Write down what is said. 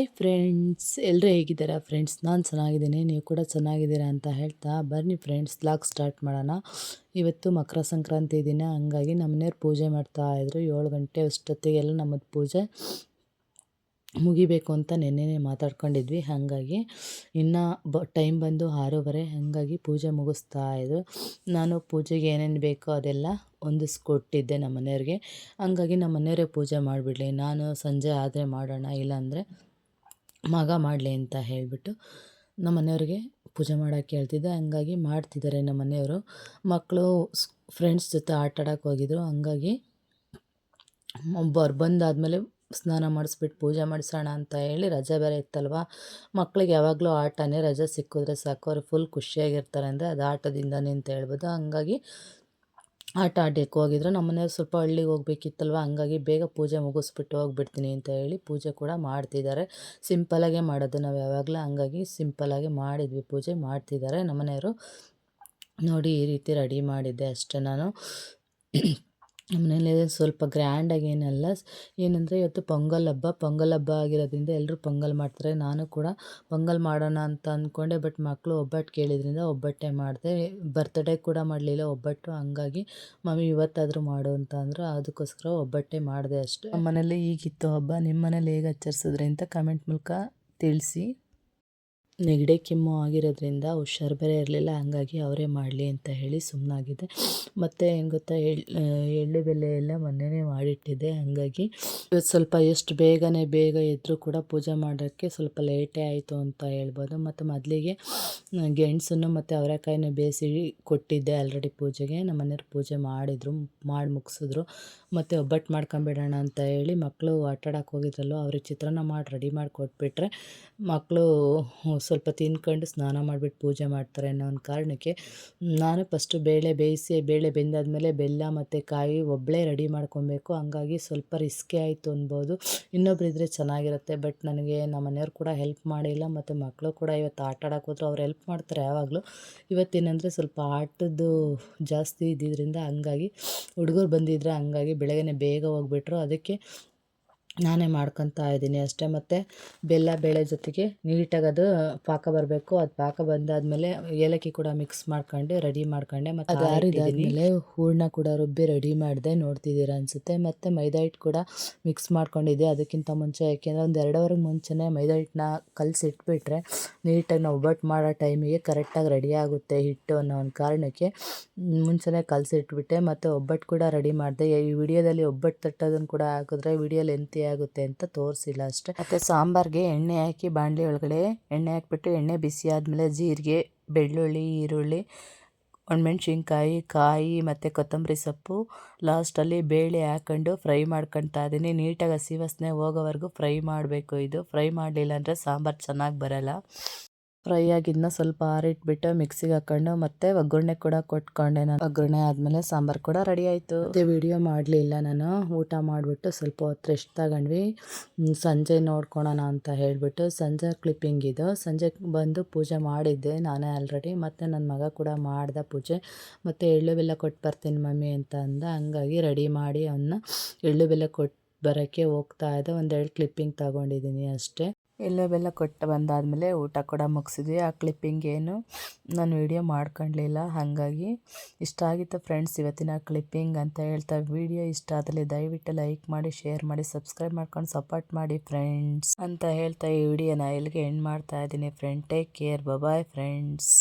Hi friends, ಎಲ್ಲರೂ ಹೇಗಿದ್ದೀರಾ friends? ನಾನು ಚೆನ್ನಾಗಿದ್ದೀನಿ, ನೀವು ಕೂಡ ಚೆನ್ನಾಗಿದ್ದೀರಾ ಅಂತ ಹೇಳ್ತಾ ಬನ್ನಿ ಫ್ರೆಂಡ್ಸ್ ವ್ಲಾಗ್ ಸ್ಟಾರ್ಟ್ ಮಾಡೋಣ. ಇವತ್ತು ಮಕರ ಸಂಕ್ರಾಂತಿ ದಿನ, ಹಂಗಾಗಿ ನಮ್ಮನೆಯವ್ರು ಪೂಜೆ ಮಾಡ್ತಾಯಿದ್ರು. 7 ಗಂಟೆ ಅಷ್ಟೊತ್ತಿಗೆಲ್ಲ ನಮ್ಮದು ಪೂಜೆ ಮುಗಿಬೇಕು ಅಂತ ನೆನ್ನೆನೇ ಮಾತಾಡ್ಕೊಂಡಿದ್ವಿ. ಹಾಗಾಗಿ ಇನ್ನು ಟೈಮ್ ಬಂದು 6:30, ಹಾಗಾಗಿ ಪೂಜೆ ಮುಗಿಸ್ತಾಯಿದ್ರು. ನಾನು ಪೂಜೆಗೆ ಏನೇನು ಬೇಕೋ ಅದೆಲ್ಲ ಹೊಂದಿಸ್ಕೊಟ್ಟಿದ್ದೆ ನಮ್ಮ ಮನೆಯವ್ರಿಗೆ. ಹಂಗಾಗಿ ನಮ್ಮ ಮನೆಯವರೇ ಪೂಜೆ ಮಾಡಿಬಿಡಲಿ, ನಾನು ಸಂಜೆ ಆದರೆ ಮಾಡೋಣ, ಇಲ್ಲಾಂದರೆ ಮಗ ಮಾಡಲಿ ಅಂತ ಹೇಳಿಬಿಟ್ಟು ನಮ್ಮ ಮನೆಯವ್ರಿಗೆ ಪೂಜೆ ಮಾಡೋಕ್ಕೆ ಹೇಳ್ತಿದ್ದೆ. ಹಂಗಾಗಿ ಮಾಡ್ತಿದ್ದಾರೆ ನಮ್ಮ ಮನೆಯವರು. ಮಕ್ಕಳು ಫ್ರೆಂಡ್ಸ್ ಜೊತೆ ಆಟ ಆಡೋಕ್ಕೆ ಹೋಗಿದ್ರು. ಹಂಗಾಗಿ ಬಂದಾದಮೇಲೆ ಸ್ನಾನ ಮಾಡಿಸ್ಬಿಟ್ಟು ಪೂಜೆ ಮಾಡಿಸೋಣ ಅಂತ ಹೇಳಿ, ರಜೆ ಬೇರೆ ಇತ್ತಲ್ವ, ಮಕ್ಳಿಗೆ ಯಾವಾಗಲೂ ಆಟನೇ, ರಜೆ ಸಿಕ್ಕಿದ್ರೆ ಸಾಕು, ಅವ್ರು ಫುಲ್ ಖುಷಿಯಾಗಿರ್ತಾರೆ. ಅಂದರೆ ಅದು ಆಟದಿಂದನೇ ಅಂತ ಹೇಳ್ಬೋದು. ಹಂಗಾಗಿ ಆಟ ಆಡಕ್ಕೆ ಹೋಗಿದ್ರು. ನಮ್ಮ ಮನೆಯವ್ರು ಸ್ವಲ್ಪ ಹಳ್ಳಿಗೆ ಹೋಗ್ಬೇಕಿತ್ತಲ್ವ, ಹಂಗಾಗಿ ಬೇಗ ಪೂಜೆ ಮುಗಿಸ್ಬಿಟ್ಟು ಹೋಗ್ಬಿಡ್ತೀನಿ ಅಂತ ಹೇಳಿ ಪೂಜೆ ಕೂಡ ಮಾಡ್ತಿದ್ದಾರೆ. ಸಿಂಪಲಾಗೆ ಮಾಡೋದು ನಾವು ಯಾವಾಗಲೂ, ಹಂಗಾಗಿ ಸಿಂಪಲಾಗಿ ಮಾಡಿದ್ವಿ, ಪೂಜೆ ಮಾಡ್ತಿದ್ದಾರೆ ನಮ್ಮ ಮನೆಯವರು. ನೋಡಿ, ಈ ರೀತಿ ರೆಡಿ ಮಾಡಿದ್ದೆ ಅಷ್ಟೇ ನಾನು. ನಮ್ಮ ಮನೇಲಿ ಸ್ವಲ್ಪ ಗ್ರ್ಯಾಂಡಾಗಿ ಏನಲ್ಲ, ಏನಂದರೆ ಇವತ್ತು ಪೊಂಗಲ್ ಹಬ್ಬ ಆಗಿರೋದ್ರಿಂದ ಎಲ್ಲರೂ ಪೊಂಗಲ್ ಮಾಡ್ತಾರೆ. ನಾನು ಕೂಡ ಪೊಂಗಲ್ ಮಾಡೋಣ ಅಂತ ಅಂದ್ಕೊಂಡೆ, ಬಟ್ ಮಕ್ಕಳು ಒಬ್ಬಟ್ಟು ಕೇಳಿದ್ರಿಂದ ಒಬ್ಬಟ್ಟೆ ಮಾಡಿದೆ. ಬರ್ತ್ಡೇ ಕೂಡ ಮಾಡಲಿಲ್ಲ ಒಬ್ಬಟ್ಟು, ಹಂಗಾಗಿ ಮಮ್ಮಿ ಇವತ್ತಾದರೂ ಮಾಡು ಅಂತ ಅಂದರು, ಅದಕ್ಕೋಸ್ಕರ ಒಬ್ಬಟ್ಟೆ ಮಾಡಿದೆ ಅಷ್ಟೇ. ನಮ್ಮ ಮನೇಲಿ ಈಗಿತ್ತು ಹಬ್ಬ. ನಿಮ್ಮ ಮನೇಲಿ ಹೇಗೆ ಆಚರಿಸಿದ್ರಿ ಅಂತ ಕಮೆಂಟ್ ಮೂಲಕ ತಿಳಿಸಿ. ನೆಗಡಿ ಕೆಮ್ಮು ಆಗಿರೋದ್ರಿಂದ ಹುಷಾರು ಬೇರೆ ಇರಲಿಲ್ಲ, ಹಂಗಾಗಿ ಅವರೇ ಮಾಡಲಿ ಅಂತ ಹೇಳಿ ಸುಮ್ಮನಾಗಿದ್ದೆ. ಮತ್ತು ಏನು ಗೊತ್ತಾ, ಎಳ್ಳು ಬೆಲ್ಲ ಎಲ್ಲ ಮೊನ್ನೆನೇ ಮಾಡಿಟ್ಟಿದ್ದೆ. ಹಾಗಾಗಿ ಇವತ್ತು ಸ್ವಲ್ಪ ಎಷ್ಟು ಬೇಗ ಎದ್ದರೂ ಕೂಡ ಪೂಜೆ ಮಾಡೋಕ್ಕೆ ಸ್ವಲ್ಪ ಲೇಟೇ ಆಯಿತು ಅಂತ ಹೇಳ್ಬೋದು. ಮತ್ತು ಮೊದಲಿಗೆ ಗೆಣಸನ್ನು ಮತ್ತು ಅವರೆಕಾಯಿನ ಬೇಯಿಸಿ ಕೊಟ್ಟಿದ್ದೆ ಆಲ್ರೆಡಿ ಪೂಜೆಗೆ. ನಮ್ಮ ಮನೆಯವ್ರು ಪೂಜೆ ಮಾಡಿ ಮುಗಿಸಿದ್ರು. ಮತ್ತು ಒಬ್ಬಟ್ಟು ಮಾಡ್ಕೊಂಬಿಡೋಣ ಅಂತ ಹೇಳಿ ಮಕ್ಕಳು ಆಟ ಆಡೋಕ್ಕೆ ಹೋಗಿದ್ರಲ್ವ, ಅವ್ರಿಗೆ ಚಿತ್ರಾನ್ನ ಮಾಡಿ ರೆಡಿ ಮಾಡಿ ಕೊಟ್ಬಿಟ್ರೆ ಮಕ್ಕಳು ಸ್ವಲ್ಪ ತಿನ್ಕೊಂಡು ಸ್ನಾನ ಮಾಡಿಬಿಟ್ಟು ಪೂಜೆ ಮಾಡ್ತಾರೆ ಅನ್ನೋ ಒಂದು ಕಾರಣಕ್ಕೆ ನಾನು ಫಸ್ಟು ಬೇಳೆ ಬೇಯಿಸಿ, ಬೇಳೆ ಬೆಂದಾದಮೇಲೆ ಬೆಲ್ಲ ಮತ್ತು ಕಾಯಿ ಒಬ್ಬಳೇ ರೆಡಿ ಮಾಡ್ಕೊಬೇಕು. ಹಂಗಾಗಿ ಸ್ವಲ್ಪ ರಿಸ್ಕೇ ಆಯಿತು ಅನ್ಬೋದು. ಇನ್ನೊಬ್ಬರಿದ್ದರೆ ಚೆನ್ನಾಗಿರುತ್ತೆ, ಬಟ್ ನನಗೆ ನಮ್ಮ ಮನೆಯವ್ರು ಕೂಡ ಹೆಲ್ಪ್ ಮಾಡಿಲ್ಲ. ಮತ್ತು ಮಕ್ಕಳು ಕೂಡ ಇವತ್ತು ಆಟ ಆಡೋಕೆ ಹೋದ್ರು, ಅವ್ರು ಹೆಲ್ಪ್ ಮಾಡ್ತಾರೆ ಯಾವಾಗಲೂ. ಇವತ್ತೇನೆಂದರೆ ಸ್ವಲ್ಪ ಆಟದ್ದು ಜಾಸ್ತಿ ಇದ್ದಿದ್ದರಿಂದ ಹಂಗಾಗಿ ಹುಡುಗರು ಬಂದಿದ್ರೆ, ಹಂಗಾಗಿ ಬೆಳಗ್ಗೆ ಬೇಗ ಹೋಗ್ಬಿಟ್ರು. ಅದಕ್ಕೆ ನಾನೇ ಮಾಡ್ಕೊತಾ ಇದ್ದೀನಿ ಅಷ್ಟೇ. ಮತ್ತು ಬೆಲ್ಲ ಬೇಳೆ ಜೊತೆಗೆ ನೀಟಾಗಿ ಅದು ಪಾಕ ಬರಬೇಕು. ಅದು ಪಾಕ ಬಂದಾದಮೇಲೆ ಏಲಕ್ಕಿ ಕೂಡ ಮಿಕ್ಸ್ ಮಾಡ್ಕೊಂಡು ರೆಡಿ ಮಾಡ್ಕೊಂಡೆ. ಮತ್ತು ಅದು ಆರಿದಾದ್ಮೇಲೆ ಹೂರಣ ಕೂಡ ರುಬ್ಬಿ ರೆಡಿ ಮಾಡಿದೆ, ನೋಡ್ತಿದ್ದೀರಾ ಅನಿಸುತ್ತೆ. ಮತ್ತು ಮೈದಾ ಹಿಟ್ಟು ಕೂಡ ಮಿಕ್ಸ್ ಮಾಡ್ಕೊಂಡಿದ್ದೆ ಅದಕ್ಕಿಂತ ಮುಂಚೆ, ಯಾಕೆಂದರೆ ಒಂದು 2 ಅವರ್ಗೆ ಮುಂಚೆನೇ ಮೈದಾ ಹಿಟ್ಟನ್ನ ಕಲಸಿಟ್ಬಿಟ್ರೆ ನೀಟಾಗಿ ನಾವು ಒಬ್ಬಟ್ಟು ಮಾಡೋ ಟೈಮಿಗೆ ಕರೆಕ್ಟಾಗಿ ರೆಡಿ ಆಗುತ್ತೆ ಹಿಟ್ಟು ಅನ್ನೋ ಒಂದು ಕಾರಣಕ್ಕೆ ಮುಂಚೆನೇ ಕಲಸಿಟ್ಬಿಟ್ಟೆ. ಮತ್ತು ಒಬ್ಬಟ್ಟು ಕೂಡ ರೆಡಿ ಮಾಡಿದೆ. ಈ ವಿಡಿಯೋದಲ್ಲಿ ಒಬ್ಬಟ್ಟು ತಟ್ಟೋದನ್ನು ಕೂಡ ಹಾಕಿದ್ರೆ ವಿಡಿಯೋ ಲೆಂತಿ ಆಗುತ್ತೆ ಅಂತ ತೋರಿಸಿಲ್ಲ ಅಷ್ಟೇ. ಮತ್ತು ಸಾಂಬಾರಿಗೆ ಎಣ್ಣೆ ಹಾಕಿ ಬಾಣಲಿ ಒಳಗಡೆ ಎಣ್ಣೆ ಹಾಕ್ಬಿಟ್ಟು, ಎಣ್ಣೆ ಬಿಸಿ ಆದಮೇಲೆ ಜೀರಿಗೆ, ಬೆಳ್ಳುಳ್ಳಿ, ಈರುಳ್ಳಿ, ಒಣಮೆಣ್ಸಿನ್ಕಾಯಿ, ಕಾಯಿ ಮತ್ತು ಕೊತ್ತಂಬರಿ ಸೊಪ್ಪು, ಲಾಸ್ಟಲ್ಲಿ ಬೇಳೆ ಹಾಕ್ಕೊಂಡು ಫ್ರೈ ಮಾಡ್ಕೊತಾ ಇದ್ದೀನಿ. ನೀಟಾಗಿ ಹಸಿ ವಾಸನೆ ಹೋಗೋವರೆಗೂ ಫ್ರೈ ಮಾಡಬೇಕು. ಇದು ಫ್ರೈ ಮಾಡಲಿಲ್ಲ ಅಂದರೆ ಸಾಂಬಾರು ಚೆನ್ನಾಗಿ ಬರೋಲ್ಲ. ಫ್ರೈ ಆಗಿದ್ದನ್ನ ಸ್ವಲ್ಪ ಆರಿಟ್ಬಿಟ್ಟು ಮಿಕ್ಸಿಗೆ ಹಾಕ್ಕೊಂಡು ಮತ್ತೆ ಒಗ್ಗರಣೆ ಕೂಡ ಕೊಟ್ಕೊಂಡೆ ನಾನು. ಒಗ್ಗರಣೆ ಆದಮೇಲೆ ಸಾಂಬಾರು ಕೂಡ ರೆಡಿ ಆಯಿತು. ಮತ್ತೆ ವಿಡಿಯೋ ಮಾಡಲಿಲ್ಲ ನಾನು. ಊಟ ಮಾಡಿಬಿಟ್ಟು ಸ್ವಲ್ಪ ಹೊತ್ತು ರೆಸ್ಟ್ ತಗೊಂಡ್ವಿ. ಸಂಜೆ ನೋಡ್ಕೊಳೋಣ ಅಂತ ಹೇಳಿಬಿಟ್ಟು ಸಂಜೆ ಕ್ಲಿಪ್ಪಿಂಗ್ ಇದು. ಸಂಜೆ ಬಂದು ಪೂಜೆ ಮಾಡಿದ್ದೆ ನಾನೇ ಆಲ್ರೆಡಿ. ಮತ್ತು ನನ್ನ ಮಗ ಕೂಡ ಮಾಡ್ದೆ ಪೂಜೆ. ಮತ್ತು ಎಳ್ಳು ಬೆಲ್ಲ ಕೊಟ್ಟು ಬರ್ತೀನಿ ಮಮ್ಮಿ ಅಂತ ಅಂದ. ಹಂಗಾಗಿ ರೆಡಿ ಮಾಡಿ ಅವನ್ನ ಎಳ್ಳು ಬೆಲ್ಲ ಕೊಟ್ಟು ಬರೋಕ್ಕೆ ಹೋಗ್ತಾ ಇದ್ದೆ. 1-2 ಕ್ಲಿಪ್ಪಿಂಗ್ ತಗೊಂಡಿದ್ದೀನಿ ಅಷ್ಟೇ. ಎಳ್ಳು ಬೆಲ್ಲ ಕೊಟ್ಟು ಬಂದಾದಮೇಲೆ ಊಟ ಕೂಡ ಮುಗಿಸಿದ್ವಿ. ಆ ಕ್ಲಿಪ್ಪಿಂಗ್ ಏನು ನಾನು ವಿಡಿಯೋ ಮಾಡ್ಕೊಳ್ಳಲಿಲ್ಲ. ಹಾಗಾಗಿ ಇಷ್ಟ ಆಗಿತ್ತು ಫ್ರೆಂಡ್ಸ್ ಇವತ್ತಿನ ಕ್ಲಿಪ್ಪಿಂಗ್ ಅಂತ ಹೇಳ್ತಾ, ವಿಡಿಯೋ ಇಷ್ಟ ಆದಲ್ಲಿ ದಯವಿಟ್ಟು ಲೈಕ್ ಮಾಡಿ, ಶೇರ್ ಮಾಡಿ, ಸಬ್ಸ್ಕ್ರೈಬ್ ಮಾಡ್ಕೊಂಡು ಸಪೋರ್ಟ್ ಮಾಡಿ ಫ್ರೆಂಡ್ಸ್ ಅಂತ ಹೇಳ್ತಾ ಈ ವಿಡಿಯೋನ ಇಲ್ಲಿಗೆ ಎಂಡ್ ಮಾಡ್ತಾ ಇದ್ದೀನಿ friend. Take care, bye friends.